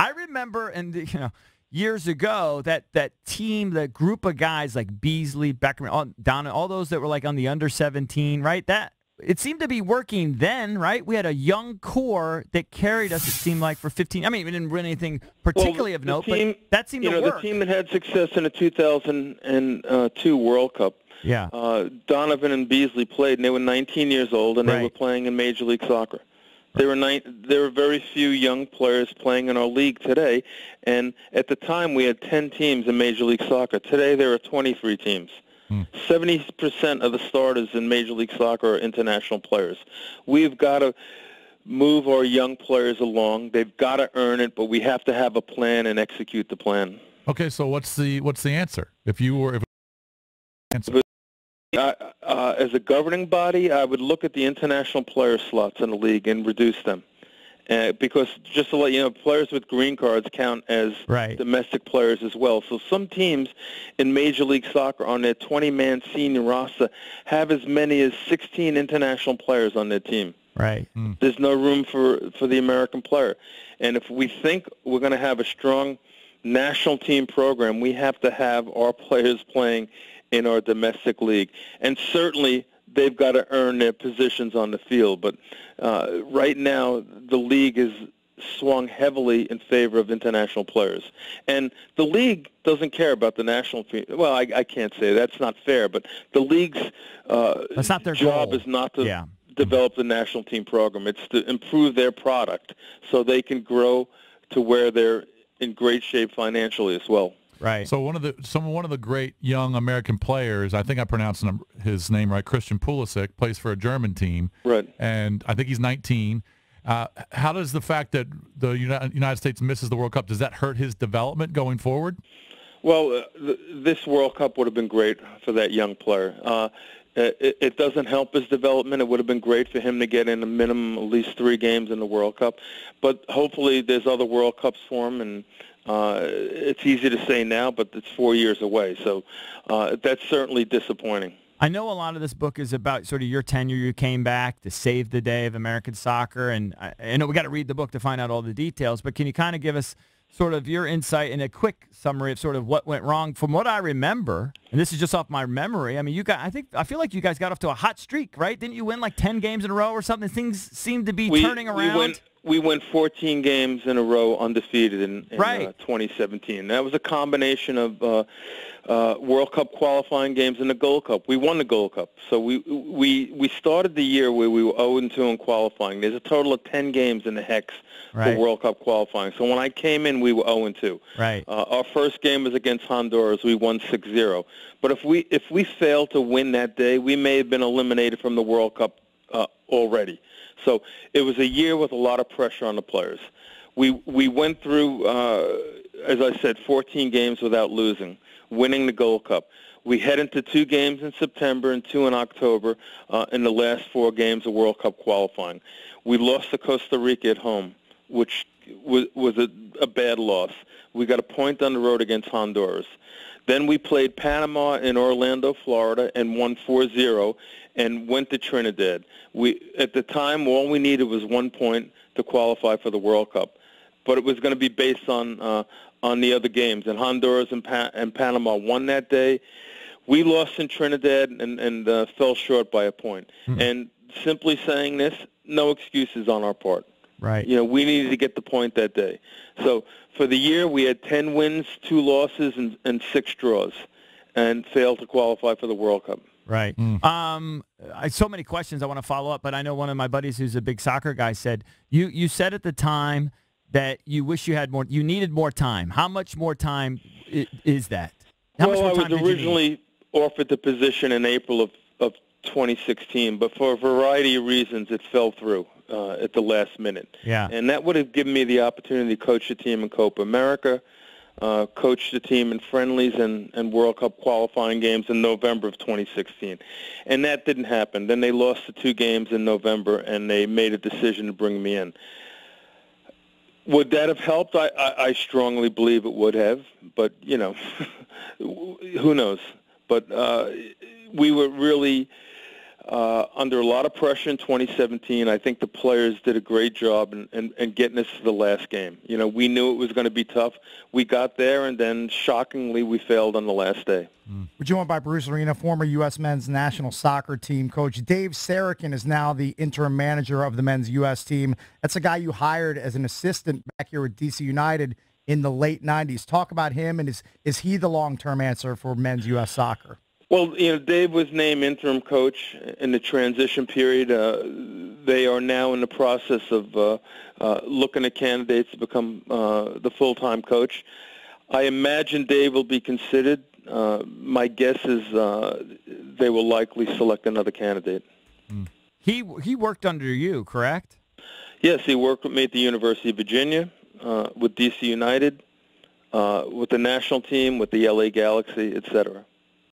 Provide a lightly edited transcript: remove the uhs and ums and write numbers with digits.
I remember, and years ago, that team, the group of guys like Beasley, Beckerman, Donna, all those that were like on the under 17, right? That it seemed to be working then, right? We had a young core that carried us, it seemed like, for 15. I mean, we didn't win anything particularly of note, but that seemed to work. The team that had success in the 2002 World Cup, Donovan and Beasley played, and they were 19 years old, and they were playing in Major League Soccer. There were very few young players playing in our league today, and at the time we had 10 teams in Major League Soccer. Today there are 23 teams. 70% of the starters in Major League Soccer are international players. We've got to move our young players along. They've got to earn it, but we have to have a plan and execute the plan. Okay, so what's the answer? As a governing body, I would look at the international player slots in the league and reduce them. Because just to let you know, players with green cards count as domestic players as well. So some teams in Major League Soccer on their 20-man senior roster have as many as 16 international players on their team. Right. There's no room for the American player. And if we think we're going to have a strong national team program, we have to have our players playing in our domestic league. And certainly they've got to earn their positions on the field. But right now, the league is swung heavily in favor of international players. And the league doesn't care about the national team. Well, I can't say that's not fair, but the league's that's not their job goal. is not to develop the national team program. It's to improve their product so they can grow to where they're in great shape financially as well. Right. So one of the great young American players, I think I pronounced his name right, Christian Pulisic, plays for a German team. Right. And I think he's 19. How does the fact that the United States misses the World Cup, does that hurt his development going forward? Well, this World Cup would have been great for that young player. It doesn't help his development. It would have been great for him to get in a minimum at least 3 games in the World Cup. But hopefully there's other World Cups for him, and it's easy to say now, but it's 4 years away. So that's certainly disappointing. I know a lot of this book is about sort of your tenure. You came back to save the day of American soccer, and I know we got to read the book to find out all the details, but can you kind of give us sort of your insight and a quick summary of sort of what went wrong? From what I remember, and this is just off my memory, I mean, I feel like you guys got off to a hot streak, right? Didn't you win like 10 games in a row or something? Things seemed to be turning around. We went 14 games in a row undefeated in 2017. That was a combination of World Cup qualifying games and the Gold Cup. We won the Gold Cup. So we started the year where we were 0-2 in qualifying. There's a total of 10 games in the Hex for World Cup qualifying. So when I came in, we were 0-2. Right. Our first game was against Honduras. We won 6-0. But if we failed to win that day, we may have been eliminated from the World Cup already. So it was a year with a lot of pressure on the players. We went through, as I said, 14 games without losing, winning the Gold Cup. We head into 2 games in September and 2 in October in the last 4 games of World Cup qualifying. We lost to Costa Rica at home, which was a bad loss. We got a point on the road against Honduras. Then we played Panama in Orlando, Florida, and won 4-0 and went to Trinidad. At the time, all we needed was 1 point to qualify for the World Cup. But it was going to be based on the other games. And Honduras and Panama won that day. We lost in Trinidad and fell short by a point. And simply saying this, no excuses on our part. Right. You know, we needed to get the point that day. So for the year, we had 10 wins, 2 losses, and 6 draws, and failed to qualify for the World Cup. Right. So many questions I want to follow up, but I know one of my buddies who's a big soccer guy said, you said at the time that you wish you had more, you needed more time. How much more time is that? How much more time I was originally offered the position in April of 2016, but for a variety of reasons, it fell through at the last minute. Yeah. And that would have given me the opportunity to coach the team in Copa America, coach the team in friendlies and World Cup qualifying games in November of 2016. And that didn't happen. Then they lost the 2 games in November, and they made a decision to bring me in. Would that have helped? I strongly believe it would have, but, you know, who knows? But we were really under a lot of pressure in 2017. I think the players did a great job in getting us to the last game. You know, we knew it was going to be tough. We got there, and then shockingly, we failed on the last day. We're joined by Bruce Arena, former U.S. men's national soccer team coach. Dave Sarakin is now the interim manager of the men's U.S. team. That's a guy you hired as an assistant back here with D.C. United in the late 90s. Talk about him, and is he the long-term answer for men's U.S. soccer? Well, you know, Dave was named interim coach in the transition period. They are now in the process of looking at candidates to become the full-time coach. I imagine Dave will be considered. My guess is they will likely select another candidate. He worked under you, correct? Yes, he worked with me at the University of Virginia, with DC United, with the national team, with the LA Galaxy, etc.